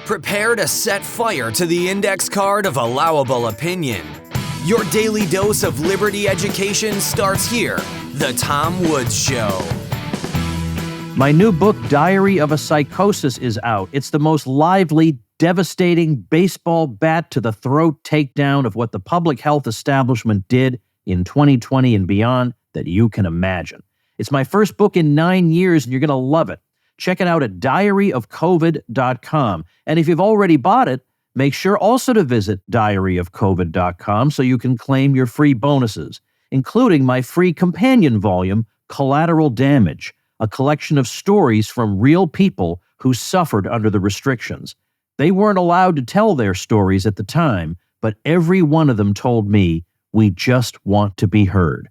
Prepare to set fire to the index card of allowable opinion. Your daily dose of liberty education starts here. The Tom Woods Show. My new book, Diary of a Psychosis, is out. It's the most lively, devastating baseball bat to the throat takedown of what the public health establishment did in 2020 and beyond that you can imagine. It's my first book in 9 years, and you're going to love it. Check it out at diaryofcovid.com. And if you've already bought it, make sure also to visit diaryofcovid.com so you can claim your free bonuses, including my free companion volume, Collateral Damage, a collection of stories from real people who suffered under the restrictions. They weren't allowed to tell their stories at the time, but every one of them told me, we just want to be heard.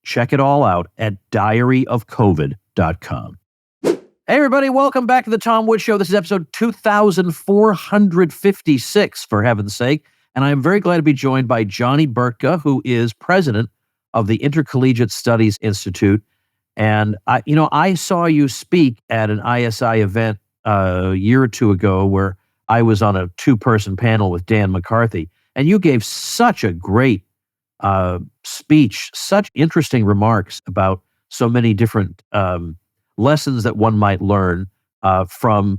Check it all out at diaryofcovid.com. Hey everybody, welcome back to the Tom Woods Show. This is episode 2456, for heaven's sake. And I am very glad to be joined by Johnny Burtka, who is president of the Intercollegiate Studies Institute. And I saw you speak at an ISI event a year or two ago where I was on a two-person panel with Dan McCarthy. And you gave such a great speech, such interesting remarks about so many different lessons that one might learn from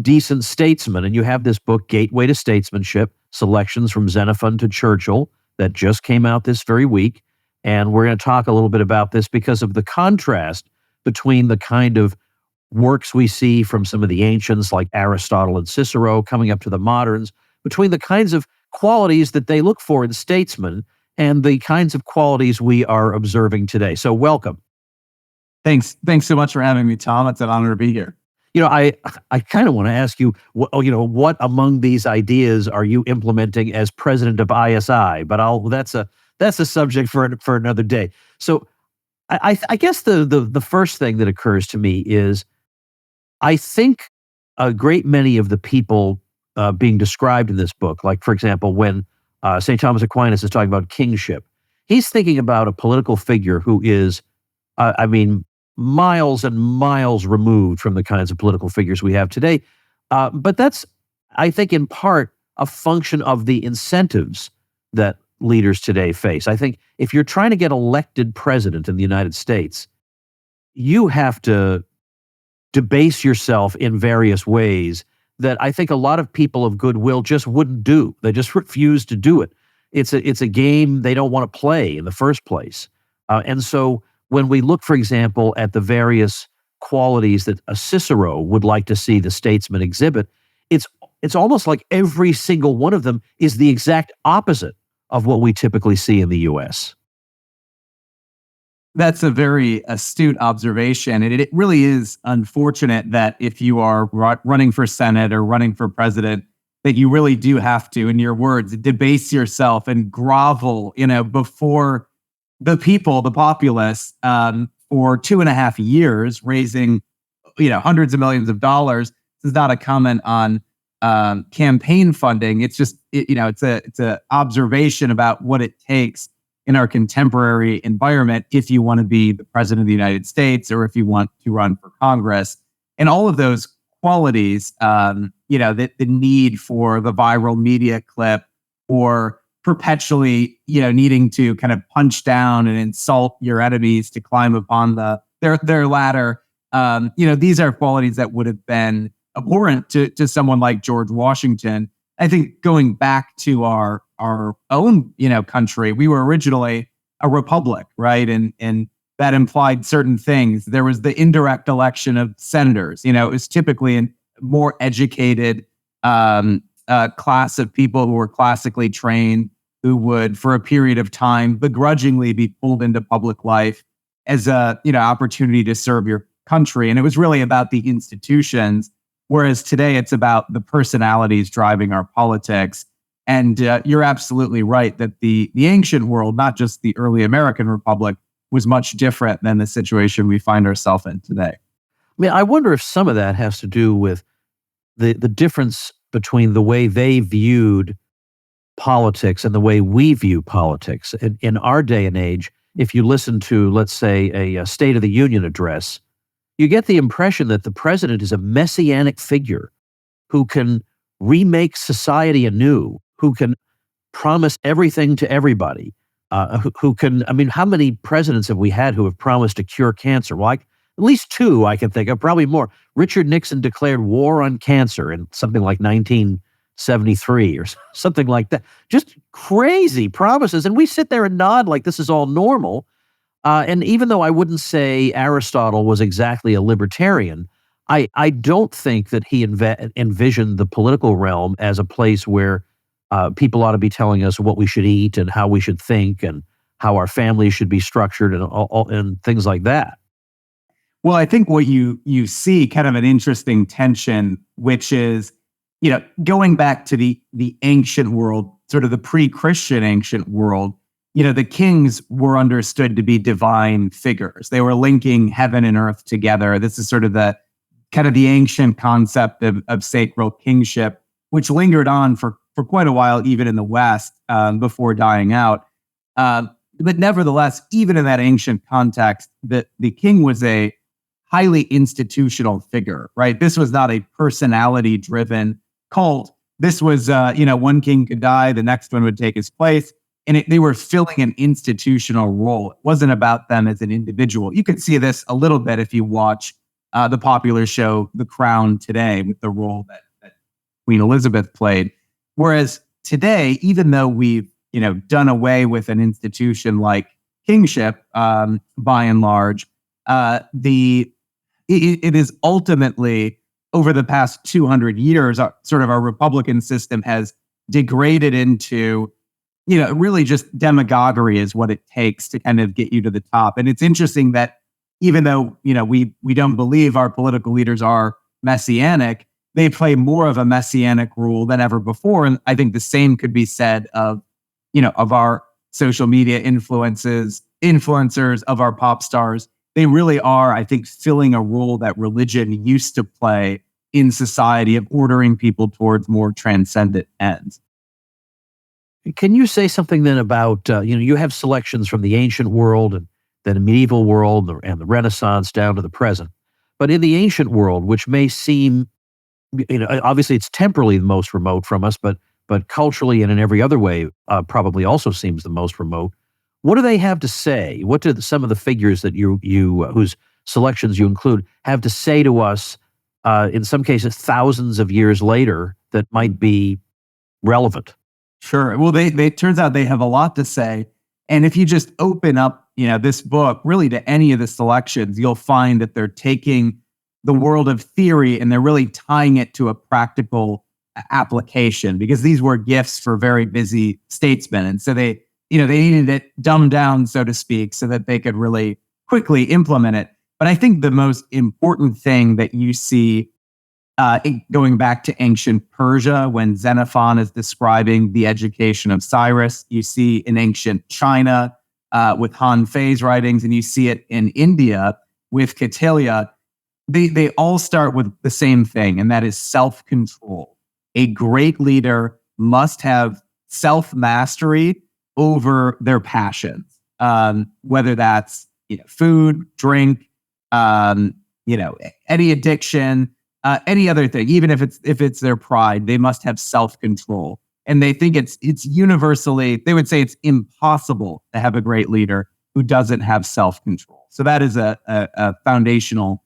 decent statesmen. And you have this book, Gateway to Statesmanship, Selections from Xenophon to Churchill, that just came out this very week. And we're going to talk a little bit about this because of the contrast between the kind of works we see from some of the ancients like Aristotle and Cicero coming up to the moderns, between the kinds of qualities that they look for in statesmen and the kinds of qualities we are observing today. So welcome. Thanks so much for having me, Tom. It's an honor to be here. I kind of want to ask you, what among these ideas are you implementing as president of ISI? But that's a subject for another day. So I guess the first thing that occurs to me is I think a great many of the people being described in this book, like, for example, when St. Thomas Aquinas is talking about kingship, he's thinking about a political figure who is, miles and miles removed from the kinds of political figures we have today. But that's, I think, in part a function of the incentives that leaders today face. I think if you're trying to get elected president in the United States, you have to debase yourself in various ways that I think a lot of people of goodwill just wouldn't do. They just refuse to do it. It's a game they don't want to play in the first place. And so when we look, for example, at the various qualities that a Cicero would like to see the statesman exhibit, it's almost like every single one of them is the exact opposite of what we typically see in the U.S. That's a very astute observation. And it really is unfortunate that if you are running for Senate or running for president, that you really do have to, in your words, debase yourself and grovel, before the people, the populace, for 2.5 years, raising, hundreds of millions of dollars. This is not a comment on campaign funding. It's just, it's a observation about what it takes in our contemporary environment if you want to be the president of the United States or if you want to run for Congress. And all of those qualities, the need for the viral media clip or perpetually, needing to kind of punch down and insult your enemies to climb upon their ladder. These are qualities that would have been abhorrent to someone like George Washington. I think going back to our own, country, we were originally a republic, right? And that implied certain things. There was the indirect election of senators. It was typically a more educated class of people who were classically trained, who would, for a period of time, begrudgingly be pulled into public life as a opportunity to serve your country. And it was really about the institutions, whereas today it's about the personalities driving our politics. And you're absolutely right that the ancient world, not just the early American Republic, was much different than the situation we find ourselves in today. I wonder if some of that has to do with the difference between the way they viewed politics and the way we view politics. In our day and age, if you listen to, let's say, a State of the Union address, you get the impression that the president is a messianic figure who can remake society anew, who can promise everything to everybody, who can, I mean, how many presidents have we had who have promised to cure cancer? Well, at least two I can think of, probably more. Richard Nixon declared war on cancer in something like 1973 or something like that. Just crazy promises. And we sit there and nod like this is all normal. And even though I wouldn't say Aristotle was exactly a libertarian, I don't think that he envisioned the political realm as a place where people ought to be telling us what we should eat and how we should think and how our families should be structured and things like that. Well, I think what you see kind of an interesting tension, which is, going back to the ancient world, sort of the pre-Christian ancient world, the kings were understood to be divine figures. They were linking heaven and earth together. This is sort of the ancient concept of sacral kingship, which lingered on for quite a while, even in the West, before dying out. But nevertheless, even in that ancient context, the king was a highly institutional figure, right? This was not a personality-driven cult. This was, one king could die, the next one would take his place, and they were filling an institutional role. It wasn't about them as an individual. You could see this a little bit if you watch the popular show The Crown today, with the role that Queen Elizabeth played. Whereas today, even though we've done away with an institution like kingship, by and large, it is ultimately, over the past 200 years, our Republican system has degraded into, really just demagoguery is what it takes to kind of get you to the top. And it's interesting that even though, we don't believe our political leaders are messianic, they play more of a messianic role than ever before. And I think the same could be said of our social media influencers, of our pop stars. They really are, I think, filling a role that religion used to play in society, of ordering people towards more transcendent ends. Can you say something then about, you have selections from the ancient world and then the medieval world and the Renaissance down to the present. But in the ancient world, which may seem, obviously it's temporally the most remote from us, but culturally and in every other way, probably also seems the most remote. What do they have to say? What do some of the figures that you whose selections you include have to say to us, in some cases thousands of years later, that might be relevant? Sure. Well, they turns out they have a lot to say. And if you just open up, this book really to any of the selections, you'll find that they're taking the world of theory and they're really tying it to a practical application, because these were gifts for very busy statesmen. And so they needed it dumbed down, so to speak, so that they could really quickly implement it. But I think the most important thing that you see, going back to ancient Persia, when Xenophon is describing the education of Cyrus, you see in ancient China with Han Fei's writings, and you see it in India with Kautilya. They all start with the same thing, and that is self-control. A great leader must have self-mastery over their passions, whether that's food, drink, any addiction, any other thing. Even if it's their pride, they must have self-control. And they think it's universally, they would say it's impossible to have a great leader who doesn't have self-control. So that is a foundational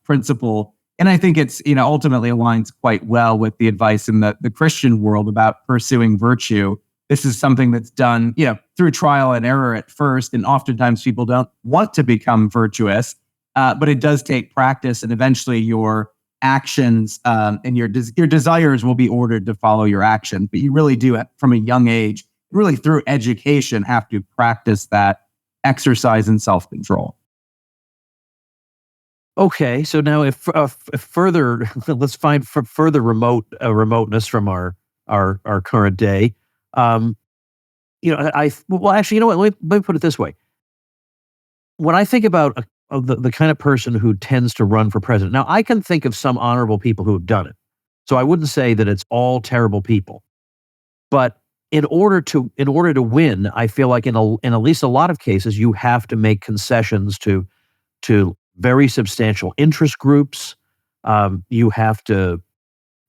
principle. And I think it's ultimately aligns quite well with the advice in the Christian world about pursuing virtue. This is something that's done, through trial and error at first, and oftentimes people don't want to become virtuous, but it does take practice, and eventually your actions and your desires will be ordered to follow your actions. But you really do, from a young age, really through education, have to practice that exercise in self-control. Okay, so now if further, let's find further remoteness from our current day. Actually, you know what? Let me put it this way. When I think about the kind of person who tends to run for president, now I can think of some honorable people who have done it. So I wouldn't say that it's all terrible people, but in order to win, I feel like in at least a lot of cases, you have to make concessions to very substantial interest groups. You have to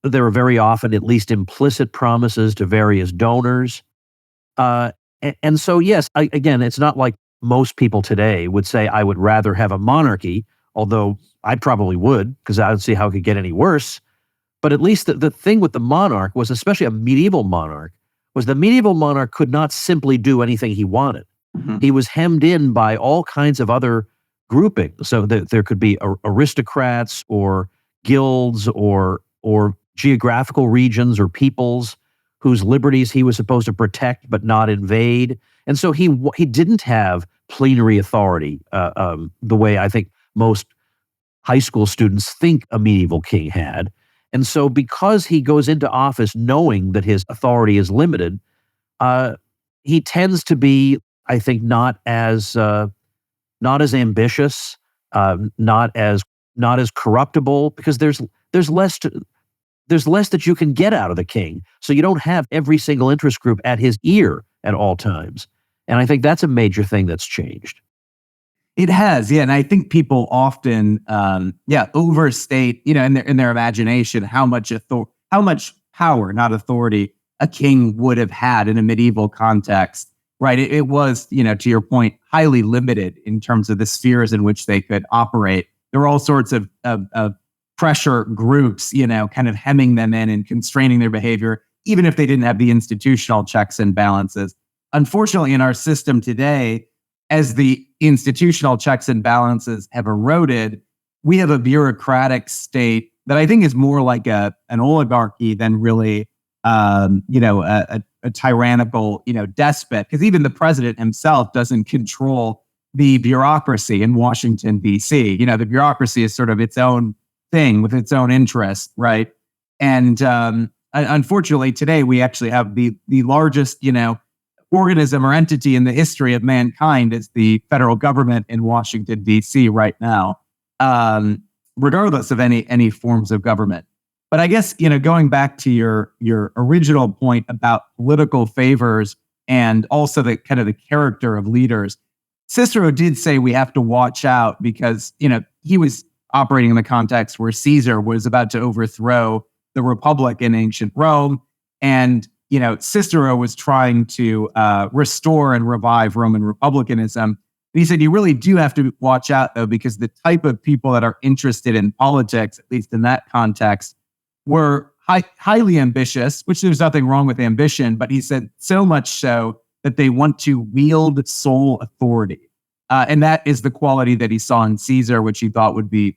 there were very often at least implicit promises to various donors. And so, yes, again, it's not like most people today would say, I would rather have a monarchy, although I probably would, because I don't see how it could get any worse. But at least the thing with the monarch was, especially a medieval monarch, was the medieval monarch could not simply do anything he wanted. Mhm. He was hemmed in by all kinds of other groupings. So there could be aristocrats or guilds or geographical regions or peoples whose liberties he was supposed to protect but not invade. And so he didn't have plenary authority the way I think most high school students think a medieval king had. And so because he goes into office knowing that his authority is limited, he tends to be, I think, not as ambitious, not as corruptible, because there's less that you can get out of the king. So you don't have every single interest group at his ear at all times. And I think that's a major thing that's changed. It has, yeah, and I think people often, overstate, in their imagination how much power, not authority, a king would have had in a medieval context, right? It was, to your point, highly limited in terms of the spheres in which they could operate. There were all sorts of pressure groups, kind of hemming them in and constraining their behavior, even if they didn't have the institutional checks and balances. Unfortunately, in our system today, as the institutional checks and balances have eroded, we have a bureaucratic state that I think is more like an oligarchy than really, a tyrannical, despot. Because even the president himself doesn't control the bureaucracy in Washington, D.C. The bureaucracy is sort of its own thing with its own interest, right? And unfortunately, today we actually have the largest, organism or entity in the history of mankind is the federal government in Washington, D.C. right now, regardless of any forms of government. But I guess, going back to your original point about political favors and also the kind of the character of leaders, Cicero did say we have to watch out because, he was operating in the context where Caesar was about to overthrow the Republic in ancient Rome. And Cicero was trying to restore and revive Roman republicanism. And he said, you really do have to watch out, though, because the type of people that are interested in politics, at least in that context, were highly ambitious, which there's nothing wrong with ambition. But he said so much so that they want to wield sole authority. And that is the quality that he saw in Caesar, which he thought would be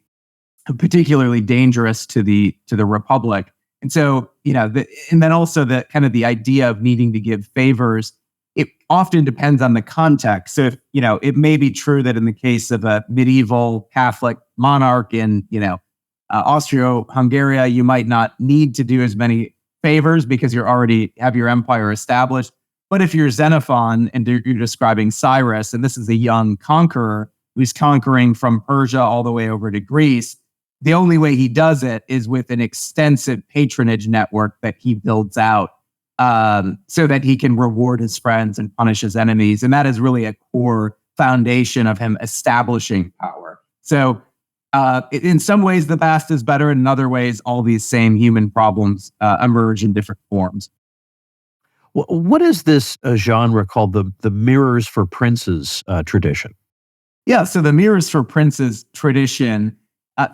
particularly dangerous to the Republic. And so, and then also the kind of the idea of needing to give favors, it often depends on the context. So, it may be true that in the case of a medieval Catholic monarch in, Austro-Hungary, you might not need to do as many favors because you already have your empire established. But if you're Xenophon and you're describing Cyrus, and this is a young conqueror who's conquering from Persia all the way over to Greece, the only way he does it is with an extensive patronage network that he builds out so that he can reward his friends and punish his enemies. And that is really a core foundation of him establishing power. So in some ways, the past is better. In other ways, all these same human problems emerge in different forms. What is this genre called the Mirrors for Princes tradition? Yeah, so the Mirrors for Princes tradition,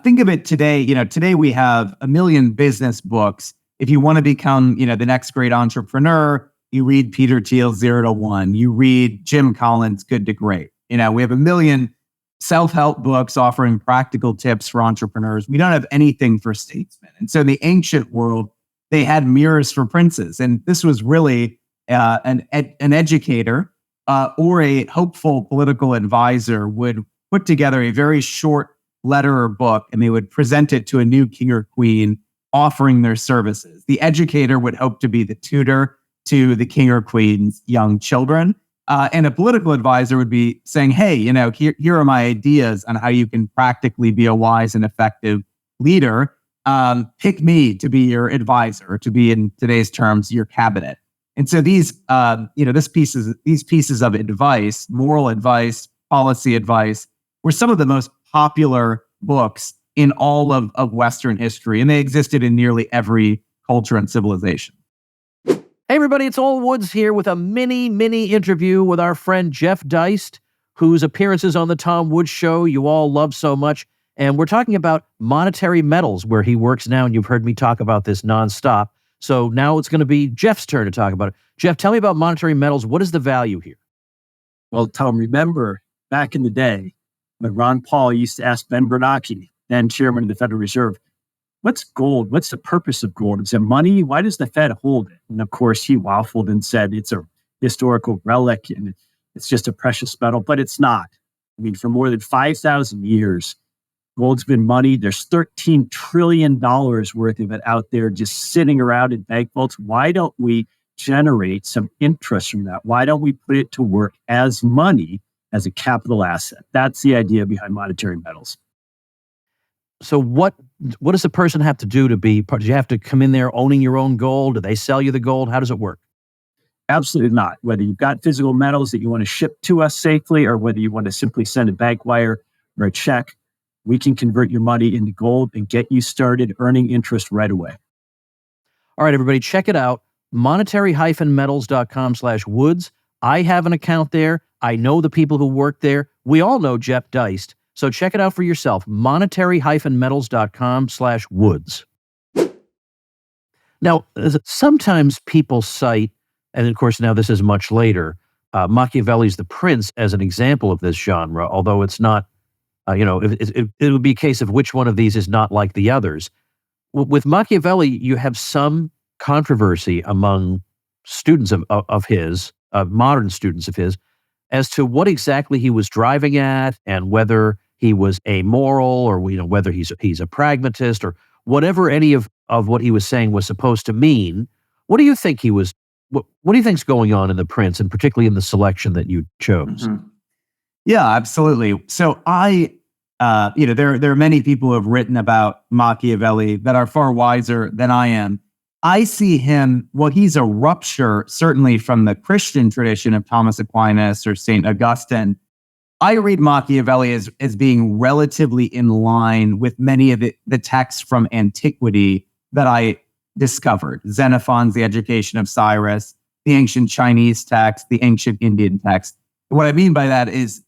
think of it today, today we have 1 million business books. If you want to become, the next great entrepreneur, you read Peter Thiel's 0 to 1. You read Jim Collins' Good to Great. We have 1 million self-help books offering practical tips for entrepreneurs. We don't have anything for statesmen. And so in the ancient world, they had mirrors for princes. And this was really an educator or a hopeful political advisor would put together a very short letter or book, and they would present it to a new king or queen offering their services. The educator would hope to be the tutor to the king or queen's young children. And a political advisor would be saying, hey, here are my ideas on how you can practically be a wise and effective leader. Pick me to be your advisor, or to be, in today's terms, your cabinet. And so these pieces of advice, moral advice, policy advice, were some of the most popular books in all of Western history. And they existed in nearly every culture and civilization. Hey everybody, it's Old Woods here with a mini interview with our friend Jeff Deist, whose appearances on the Tom Woods Show you all love so much. And we're talking about monetary metals, where he works now, and you've heard me talk about this nonstop. So now it's going to be Jeff's turn to talk about it. Jeff, tell me about monetary metals. What is the value here? Well, Tom, remember back in the day when Ron Paul used to ask Ben Bernanke, then chairman of the Federal Reserve, what's gold? What's the purpose of gold? Is it money? Why does the Fed hold it? And of course, he waffled and said it's a historical relic and it's just a precious metal, but it's not. I mean, for more than 5,000 years, gold's been money. There's $13 trillion worth of it out there just sitting around in bank vaults. Why don't we generate some interest from that? Why don't we put it to work as money, as a capital asset? That's the idea behind monetary metals. So what does a person have to do to be part? Do you have to come in there owning your own gold? Do they sell you the gold? How does it work? Absolutely not. Whether you've got physical metals that you want to ship to us safely, or whether you want to simply send a bank wire or a check, we can convert your money into gold and get you started earning interest right away. All right, everybody, check it out. monetary-metals.com/woods. I have an account there. I know the people who work there. We all know Jeff Deist. So check it out for yourself. monetary-metals.com/woods. Now, sometimes people cite, and of course now this is much later, Machiavelli's The Prince as an example of this genre, although it's not, it would be a case of which one of these is not like the others. With Machiavelli, you have some controversy among students of his, modern students of his, as to what exactly he was driving at and whether he was amoral or whether he's a pragmatist or whatever any of what he was saying was supposed to mean. What do you think he was? What do you think's going on in The Prince, and particularly in the selection that you chose? Mm-hmm. Yeah, absolutely. So there are many people who have written about Machiavelli that are far wiser than I am. I see him, he's a rupture, certainly from the Christian tradition of Thomas Aquinas or St. Augustine. I read Machiavelli as being relatively in line with many of the texts from antiquity that I discovered. Xenophon's The Education of Cyrus, the ancient Chinese text, the ancient Indian text. What I mean by that is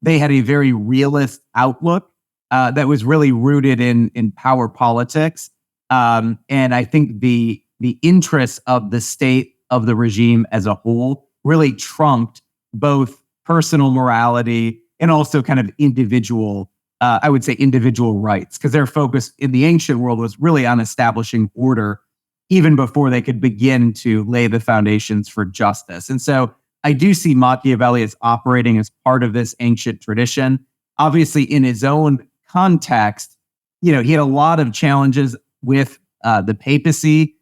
they had a very realist outlook that was really rooted in power politics. And I think the interests of the state, of the regime as a whole, really trumped both personal morality and also kind of individual rights, because their focus in the ancient world was really on establishing order even before they could begin to lay the foundations for justice. And so I do see Machiavelli as operating as part of this ancient tradition. Obviously, in his own context, he had a lot of challenges with the papacy.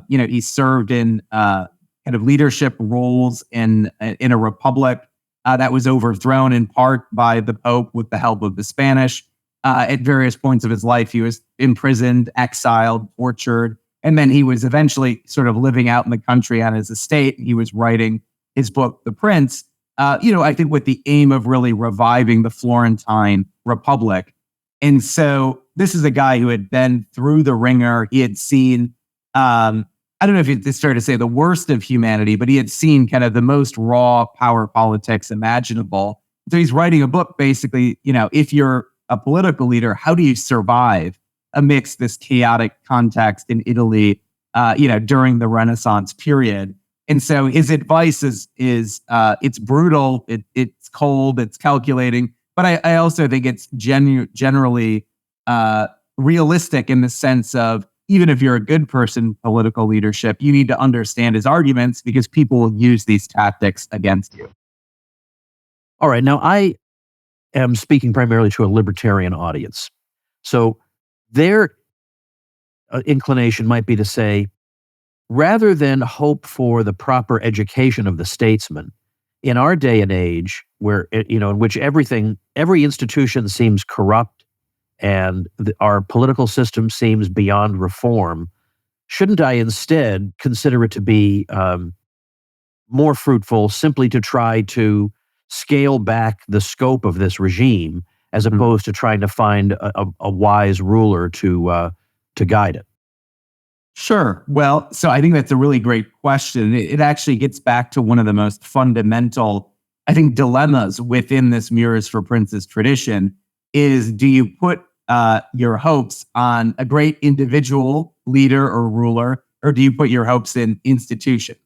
He served in kind of leadership roles in a republic that was overthrown in part by the Pope with the help of the Spanish. At various points of his life, he was imprisoned, exiled, tortured, and then he was eventually sort of living out in the country on his estate. He was writing his book, The Prince, I think with the aim of really reviving the Florentine Republic. And so this is a guy who had been through the ringer. He had seen, I don't know if it's fair to say the worst of humanity, but he had seen kind of the most raw power politics imaginable. So he's writing a book, basically, if you're a political leader, how do you survive amidst this chaotic context in Italy, during the Renaissance period? And so his advice is it's brutal, it's cold, it's calculating, but I also think it's generally realistic in the sense of, even if you're a good person in political leadership, you need to understand his arguments because people will use these tactics against you. All right. Now, I am speaking primarily to a libertarian audience. So their inclination might be to say, rather than hope for the proper education of the statesman, in our day and age, where in which every institution seems corrupt and our political system seems beyond reform, shouldn't I instead consider it to be more fruitful simply to try to scale back the scope of this regime, as opposed to trying to find a wise ruler to guide it? Sure. Well, so I think that's a really great question. It actually gets back to one of the most fundamental, I think, dilemmas within this Mirrors for Princes tradition is, do you put your hopes on a great individual leader or ruler, or do you put your hopes in institutions?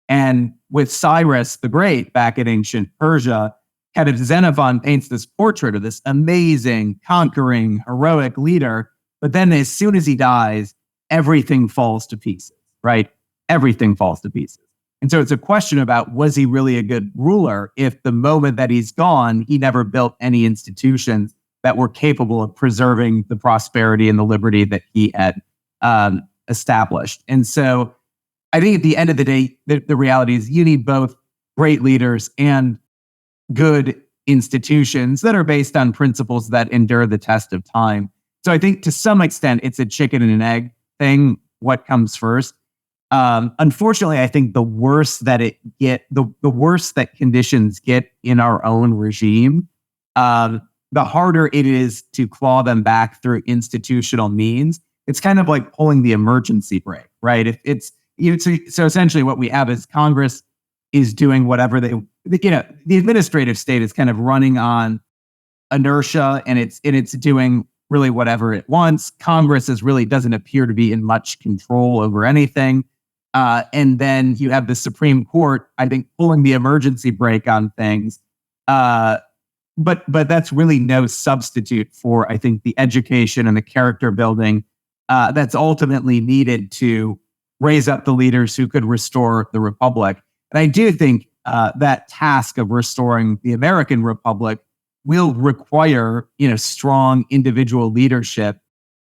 And with Cyrus the Great back in ancient Persia, kind of Xenophon paints this portrait of this amazing, conquering, heroic leader. But then as soon as he dies, everything falls to pieces, right? Everything falls to pieces. And so it's a question about, was he really a good ruler if the moment that he's gone, he never built any institutions that were capable of preserving the prosperity and the liberty that he had established? And so I think at the end of the day, the reality is you need both great leaders and good institutions that are based on principles that endure the test of time. So I think to some extent, it's a chicken and an egg thing. What comes first? Unfortunately, I think the worse that the worse that conditions get in our own regime, the harder it is to claw them back through institutional means. It's kind of like pulling the emergency brake, right? If it's so essentially what we have is Congress is doing whatever the administrative state is kind of running on inertia, and it's doing really whatever it wants. Congress doesn't appear to be in much control over anything. And then you have the Supreme Court, I think, pulling the emergency brake on things. But that's really no substitute for, I think, the education and the character building that's ultimately needed to raise up the leaders who could restore the republic. And I do think that task of restoring the American republic will require, strong individual leadership,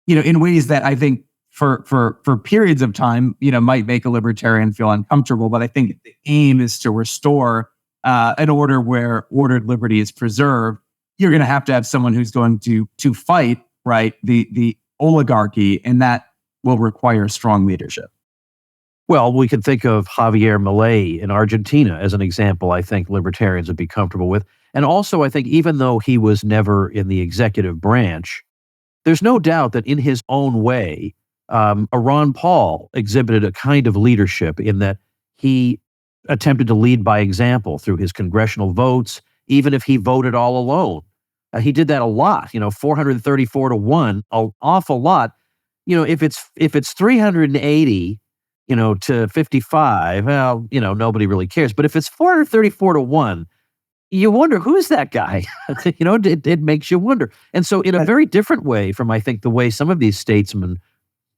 in ways that I think for periods of time, might make a libertarian feel uncomfortable. But I think the aim is to restore an order where ordered liberty is preserved. You're going to have someone who's going to fight, right, the oligarchy, and that will require strong leadership. Well, we could think of Javier Milei in Argentina as an example I think libertarians would be comfortable with. And also, I think even though he was never in the executive branch, there's no doubt that in his own way, Ron Paul exhibited a kind of leadership in that he attempted to lead by example through his congressional votes, even if he voted all alone. He did that a lot, 434 to 1, an awful lot. If it's 380, to 55, well, nobody really cares. But if it's 434 to 1, you wonder, who's that guy? It makes you wonder. And so in a very different way from, I think, the way some of these statesmen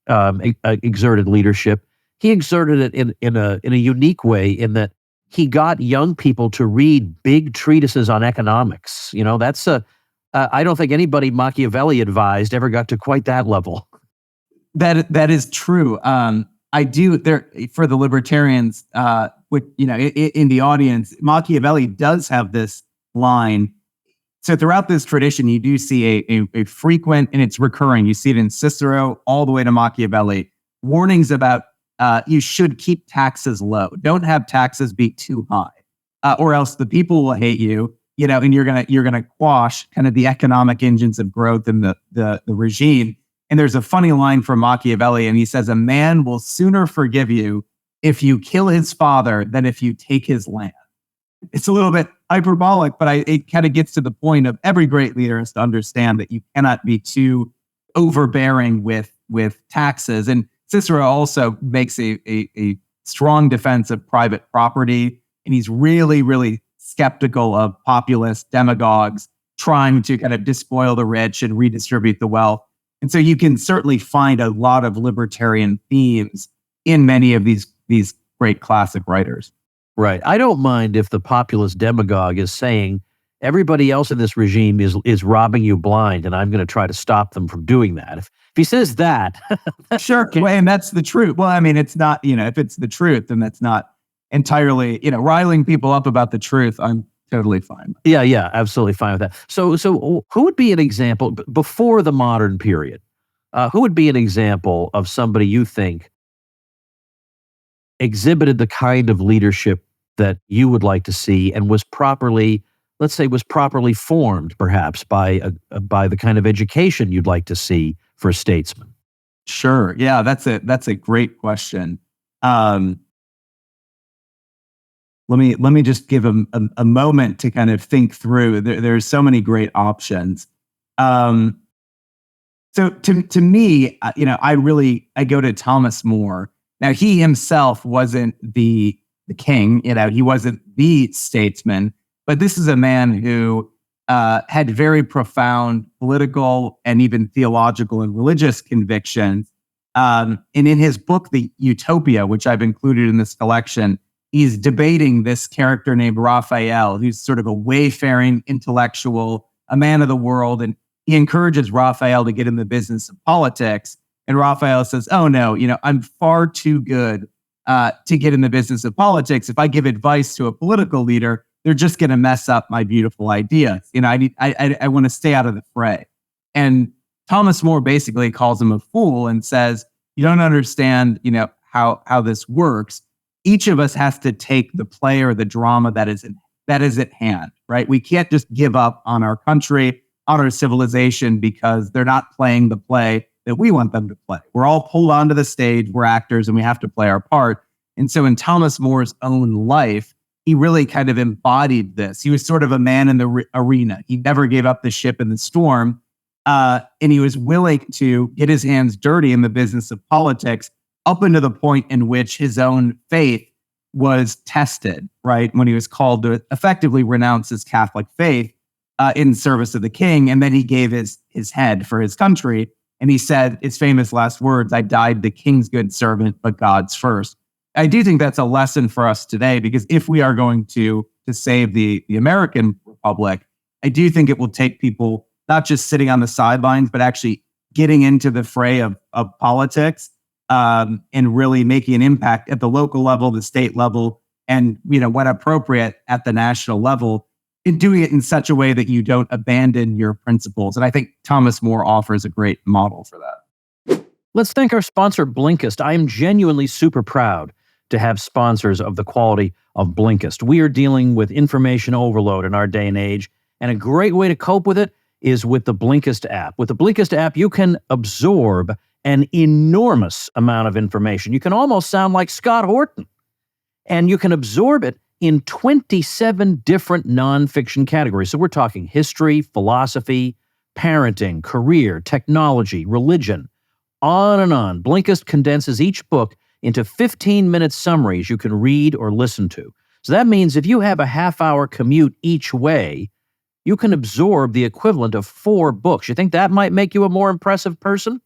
exerted leadership, he exerted it in a unique way in that he got young people to read big treatises on economics. I don't think anybody Machiavelli advised ever got to quite that level. That is true. I do there for the libertarians, in the audience, Machiavelli does have this line. So throughout this tradition, you do see a frequent, and it's recurring. You see it in Cicero all the way to Machiavelli, warnings about you should keep taxes low. Don't have taxes be too high, or else the people will hate you. And you're gonna quash kind of the economic engines of growth in the regime. And there's a funny line from Machiavelli, and he says, "A man will sooner forgive you if you kill his father than if you take his land." It's a little bit hyperbolic, but it kind of gets to the point of every great leader has to understand that you cannot be too overbearing with taxes. And Cicero also makes a strong defense of private property, and he's really, really skeptical of populist demagogues trying to kind of despoil the rich and redistribute the wealth. And so you can certainly find a lot of libertarian themes in many of these great classic writers. Right. I don't mind if the populist demagogue is saying everybody else in this regime is robbing you blind, and I'm going to try to stop them from doing that. If he says that, sure. Well, and that's the truth. Well, I mean, it's not, if it's the truth, then that's not entirely, riling people up about the truth. I'm totally fine. Yeah, absolutely fine with that. So who would be an example before the modern period? Who would be an example of somebody you think exhibited the kind of leadership that you would like to see and was properly formed, perhaps by the kind of education you'd like to see for a statesman? Sure. Yeah, that's a great question. Let me just give a moment to kind of think through. There's so many great options. So to me, I go to Thomas More. Now, he himself wasn't the king. He wasn't the statesman, but this is a man who had very profound political and even theological and religious convictions. And in his book, The Utopia, which I've included in this collection, he's debating this character named Raphael, who's sort of a wayfaring intellectual, a man of the world. And he encourages Raphael to get in the business of politics. And Raphael says, oh, no, I'm far too good to get in the business of politics. If I give advice to a political leader, they're just going to mess up my beautiful ideas. I want to stay out of the fray. And Thomas More basically calls him a fool and says, you don't understand, how this works. Each of us has to take the play or the drama that is at hand, right? We can't just give up on our country, on our civilization, because they're not playing the play that we want them to play. We're all pulled onto the stage, we're actors, and we have to play our part. And so in Thomas More's own life, he really kind of embodied this. He was sort of a man in the arena. He never gave up the ship in the storm, and he was willing to get his hands dirty in the business of politics up until the point in which his own faith was tested, right? When he was called to effectively renounce his Catholic faith in service of the king. And then he gave his head for his country. And he said his famous last words, I died the king's good servant, but God's first. I do think that's a lesson for us today, because if we are going to save the American Republic, I do think it will take people not just sitting on the sidelines, but actually getting into the fray of politics, and really making an impact at the local level, the state level, and when appropriate at the national level, and doing it in such a way that you don't abandon your principles. And I think Thomas More offers a great model for that. Let's thank our sponsor, Blinkist. I am genuinely super proud to have sponsors of the quality of Blinkist. We are dealing with information overload in our day and age, and a great way to cope with it is with the Blinkist app. With the Blinkist app, you can absorb an enormous amount of information. You can almost sound like Scott Horton. And you can absorb it in 27 different nonfiction categories. So we're talking history, philosophy, parenting, career, technology, religion, on and on. Blinkist condenses each book into 15-minute summaries you can read or listen to. So that means if you have a half-hour commute each way, you can absorb the equivalent of 4 books. You think that might make you a more impressive person?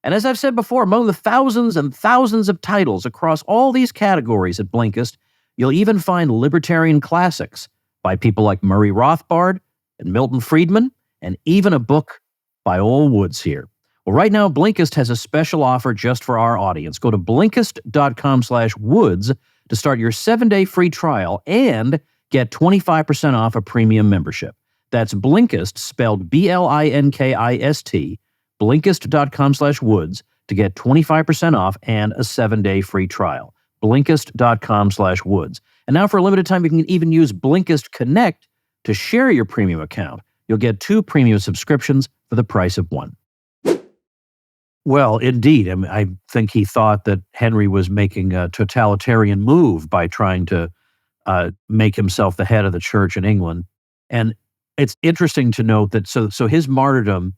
And as I've said before, among the thousands and thousands of titles across all these categories at Blinkist, you'll even find libertarian classics by people like Murray Rothbard and Milton Friedman, and even a book by Ol Woods here. Well, right now, Blinkist has a special offer just for our audience. Go to Blinkist.com/woods to start your 7-day free trial and get 25% off a premium membership. That's Blinkist, spelled Blinkist, Blinkist.com/woods to get 25% off and a 7-day free trial. Blinkist.com/woods. And now for a limited time, you can even use Blinkist Connect to share your premium account. You'll get 2 premium subscriptions for the price of 1. Well, indeed. I think he thought that Henry was making a totalitarian move by trying to make himself the head of the church in England. And it's interesting to note that so his martyrdom,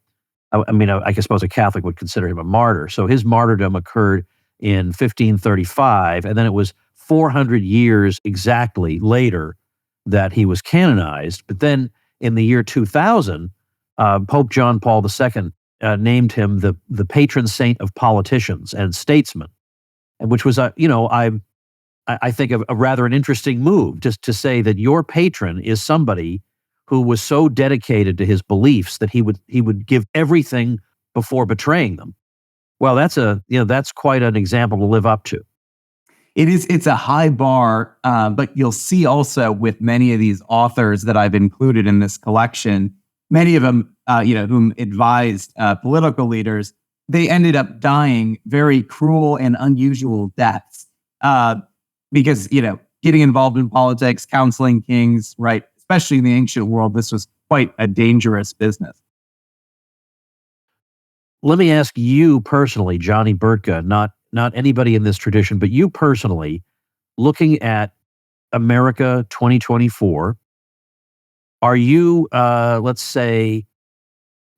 I suppose a Catholic would consider him a martyr. So his martyrdom occurred in 1535, and then it was 400 years exactly later that he was canonized. But then in the year 2000, Pope John Paul II named him the patron saint of politicians and statesmen, and which was, I think a rather an interesting move, just to say that your patron is somebody who was so dedicated to his beliefs that he would give everything before betraying them. Well, that's quite an example to live up to. It's a high bar, but you'll see also with many of these authors that I've included in this collection, many of them, whom advised political leaders, they ended up dying very cruel and unusual deaths because, getting involved in politics, counseling kings, right? Especially in the ancient world, this was quite a dangerous business. let me ask you personally, Johnny Burtka, not anybody in this tradition, but you personally, looking at America 2024, are you, let's say,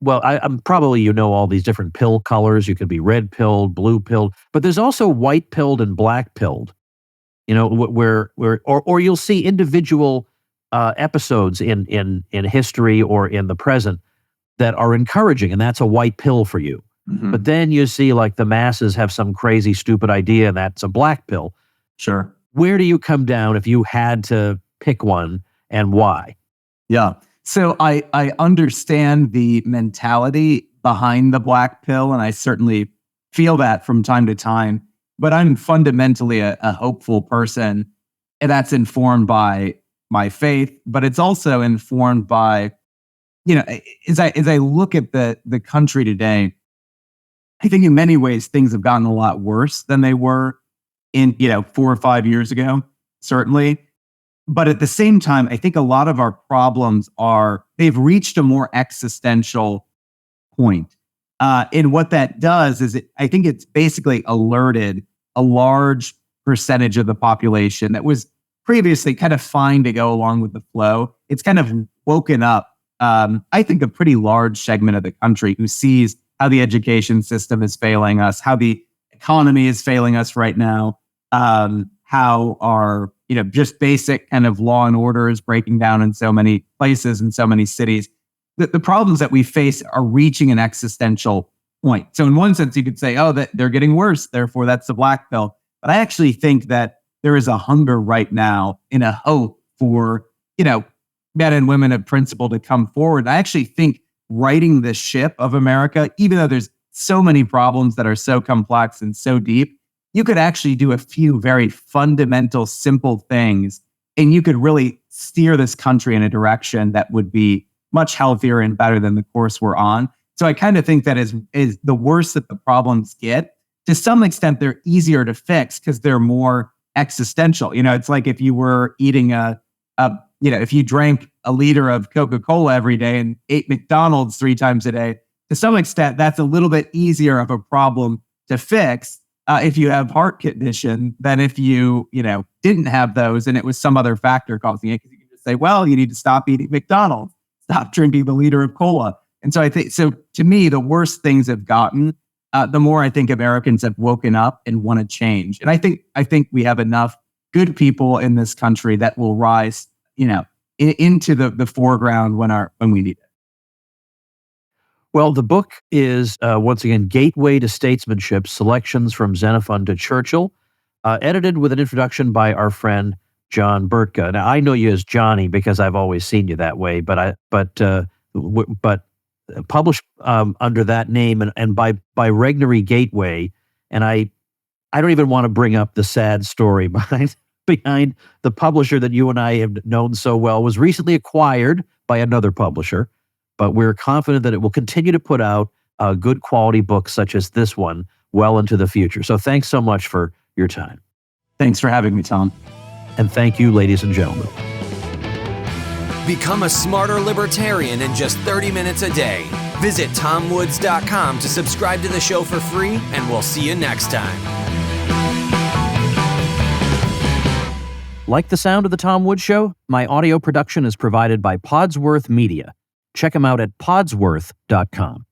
well, I'm probably, you know, all these different pill colors. You could be red pilled, blue pilled, but there's also white pilled and black pilled, you know, or you'll see individual episodes in history or in the present that are encouraging, and that's a white pill for you. Mhm. But then you see like the masses have some crazy, stupid idea, and that's a black pill. Sure. Where do you come down if you had to pick one, and why? Yeah. So I understand the mentality behind the black pill, and I certainly feel that from time to time. But I'm fundamentally a hopeful person, and that's informed by my faith, but it's also informed by, you know, as I look at the country today, I think in many ways things have gotten a lot worse than they were in, 4 or 5 years ago, certainly. But at the same time, I think a lot of our problems they've reached a more existential point. And what that does is I think it's basically alerted a large percentage of the population that was previously kind of fine to go along with the flow. It's kind of woken up, I think, a pretty large segment of the country who sees how the education system is failing us, how the economy is failing us right now, how our just basic kind of law and order is breaking down in so many places and so many cities. The problems that we face are reaching an existential point. So in one sense, you could say, oh, that they're getting worse, therefore that's the black pill. But I actually think that there is a hunger right now and a hope for, men and women of principle to come forward. I actually think righting the ship of America, even though there's so many problems that are so complex and so deep, you could actually do a few very fundamental, simple things, and you could really steer this country in a direction that would be much healthier and better than the course we're on. So I kind of think that is the worse that the problems get, to some extent, they're easier to fix because they're more existential. It's like if you were eating if you drank a liter of Coca-Cola every day and ate McDonald's 3 times a day, to some extent, that's a little bit easier of a problem to fix if you have heart condition than if you, didn't have those and it was some other factor causing it. Because you can just say, well, you need to stop eating McDonald's, stop drinking the liter of cola. And so I think, to me, the worse things have gotten, the more I think Americans have woken up and want to change. And I think we have enough good people in this country that will rise, into the foreground when we need it. Well, the book is, once again, Gateway to Statesmanship, Selections from Xenophon to Churchill, edited with an introduction by our friend John Burtka. Now, I know you as Johnny because I've always seen you that way, but published under that name and by Regnery Gateway. And I don't even want to bring up the sad story behind the publisher that you and I have known so well. Was recently acquired by another publisher, but we're confident that it will continue to put out good quality books such as this one well into the future. So thanks so much for your time. Thanks for having me, Tom. And thank you, ladies and gentlemen. Become a smarter libertarian in just 30 minutes a day. Visit tomwoods.com to subscribe to the show for free, and we'll see you next time. Like the sound of The Tom Woods Show? My audio production is provided by Podsworth Media. Check them out at podsworth.com.